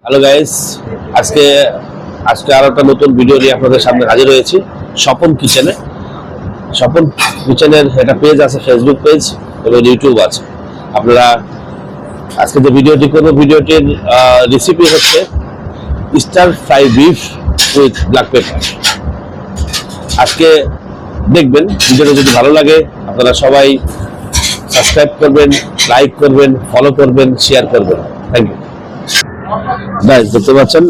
Hello guys, আজকে আজকে আরো একটা নতুন ভিডিও নিয়ে আপনাদের সামনে হাজির হয়েছি। স্বপন কিচেনের একটা পেজ আছে, ফেসবুক পেজ এবং ইউটিউব আছে। আপনারা আজকে যে ভিডিওটি করবো, ভিডিওটির রেসিপি হচ্ছে star fry beef with black pepper. আজকে দেখবেন, ভিডিওটা যদি ভালো লাগে আপনারা সবাই সাবস্ক্রাইব করবেন, লাইক করবেন, ফলো করবেন, শেয়ার করবেন। Thank you. গাইস, দেখতে পাচ্ছেন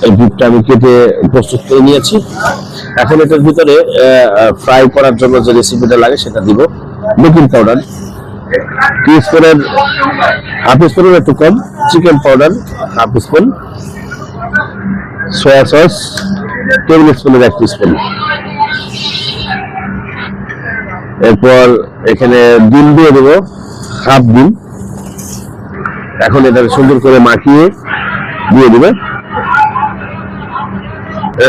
এই বিফটা আমি কেটে প্রস্তুত করে নিয়েছি। এখন এটার ভিতরে ফ্রাই করার জন্য যে রেসিপিটা লাগে সেটা দিব। বেকিং পাউডার টিস্পুনের হাফ স্পুনের একটু কম, chicken powder half spoon, soya sauce table স্পুনের 1 টিস্পুন। এরপর এখানে ডিম দিয়ে দেবো, হাফ ডিম। এখন এটা সুন্দর করে মাখিয়ে দিয়ে দিবে।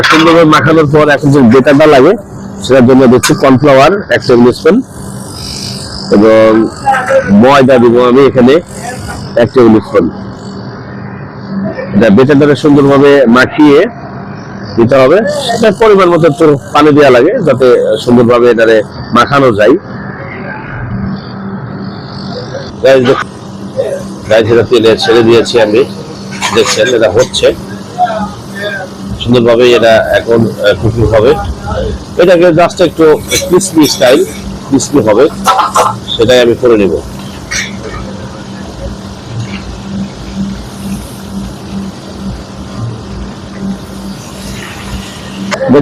সুন্দরভাবে মাখানোর পর এখন যে বেটারটা লাগে সেটার জন্য দিচ্ছি কর্নফ্লাওয়ার 1 টেবিল স্পুন এবং ময়দা দিব আমি এখানে 1 টেবিল স্পুন। এটা বেটারটা সুন্দরভাবে মাখিয়ে দিতে হবে। সেটা পরিমাণ মতো একটু পানি দেওয়া লাগে যাতে সুন্দরভাবে এটারে মাখানো যায়। এটা তেলে ছেড়ে দিয়েছি আমি, দেখছেন এটা হচ্ছে সুন্দরভাবে। এটা এখন কুকিং হবে। এটাকে জাস্ট একটু ক্রিসপি হবে, সেটাই আমি করে নেব।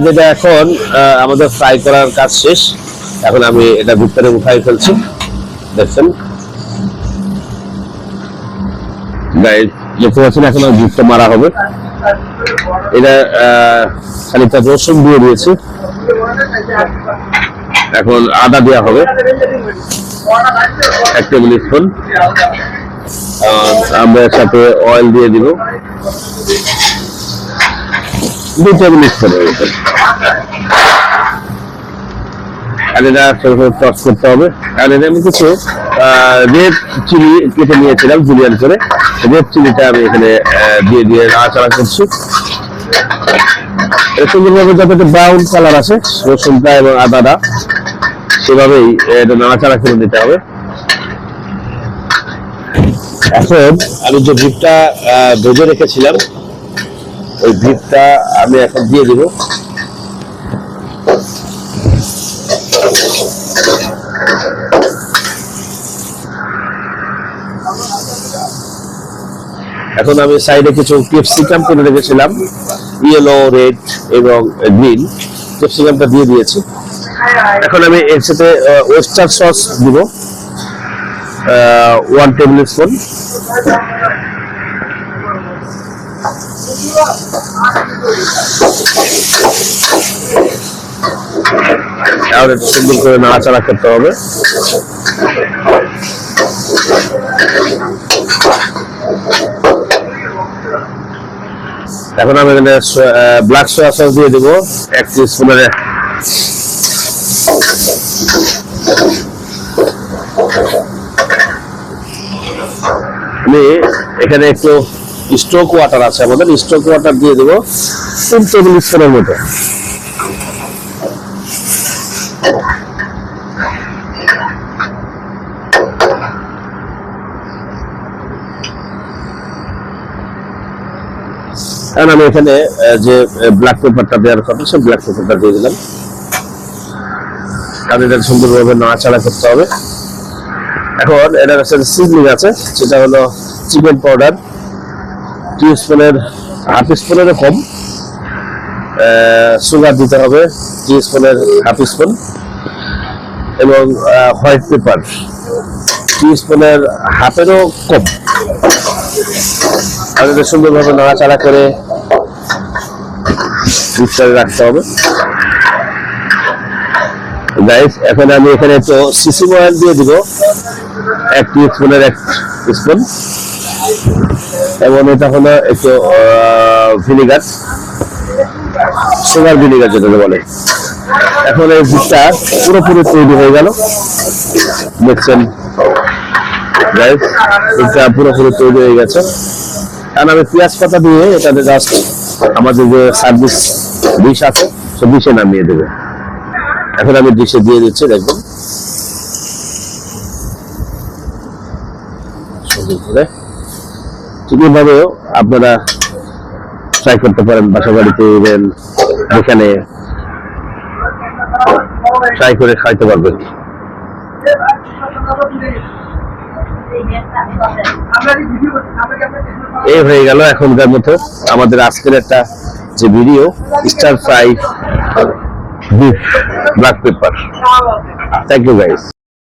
যেটা এখন আমাদের ফ্রাই করার কাজ শেষ। এখন আমি এটা ভিতরে উঠাই ফেলছি, দেখছেন। দেখতে পাচ্ছেন এখন ভিতটা মারা হবে। এটা খানিকটা রসুন দিয়ে দিয়েছি, এখন আদা দেওয়া হবে 1 টেবিল স্পুন। আমরা সাথে অয়েল দিয়ে দিব 2 টেবিল স্পুন। আর এটা টস করতে হবে। আর এটা আমি কিছু রেড চিলি কেটে নিয়েছিলাম জুলিয়ান করে, রেড চিলিটা আমি এখানে দিয়ে নাড়াচাড়া করছি। সুন্দরভাবে যাতে ব্রাউন কালার আসে রসুনটা এবং আদাটা, সেভাবেই এটা নাড়াচাড়া করে দিতে হবে। এখন আমি যে বিফটা ভেজে রেখেছিলাম ওই বিফটা আমি এখন দিয়ে দিব। এখন আমি সাইডে কিছু ক্যাপসিকাম করে রেখেছিলাম, ইয়েলো, রেড এবং গ্রিন। ক্যাপসিকামটা দিয়ে দিয়েছি। এখন আমি এর সাথে ওয়েস্টার সস দিব 1 টেবিল স্পুন। আর একটু সুন্দর করে নাড়াচাড়া করতে হবে। এখন আমি এখানে ব্ল্যাক সয়া সস দিয়ে দেবো 1 টিস্পুনের। আমি এখানে একটু স্টোক ওয়াটার আছে আমাদের, স্টোক ওয়াটার দিয়ে দেবো 3 টেবিল স্পুনের মতো। কারণ আমি এখানে যে ব্ল্যাক পেপারটা দেওয়ার কথা, সে ব্ল্যাক পেপারটা দিয়ে দিলাম। কারণ এটা সুন্দরভাবে নাড়াচাড়া করতে হবে। এখন এটার সাথে সিজনিং আছে, সেটা হলো চিকেন পাউডার হাফ স্পুনের কম, সুগার দিতে হবে টিস্পুনের হাফ স্পুন এবং হোয়াইট পেপার টিস্পুনের হাফেরও কম। আর এটা সুন্দরভাবে নাড়াচাড়া করে রাখতে হবে। গাইস, এখন আমি এখানে একটু সিসিম অয়েল দিয়ে দিব 1 টিস্পুনের 1 স্পুন এবং এটা হলো একটু ভিনিগার, সুগার ভিনিগার যেটাকে বলে। এখন এই বিফটা পুরোপুরি তৈরি হয়ে গেল, দেখছেন গাইস। এটা পুরোপুরি তৈরি হয়ে গেছে। কারণ আমি পেঁয়াজ পাতা দিয়ে এটাতে জাস্ট আমাদের যে সার্ভিস ডিশ আছে সে ডিশে নামিয়ে দেবে। এখন আমি ডিশে দিয়ে দিচ্ছি, দেখবেন সুন্দর করে। ঠিক এইভাবেও আপনারা ট্রাই করতে পারেন, বাসা বাড়িতে ইভেন এখানে ট্রাই করে খাইতে পারবেন। এই হয়ে গেল এখনকার মতো আমাদের আজকের একটা যে video, stir fry beef black pepper. Thank you guys.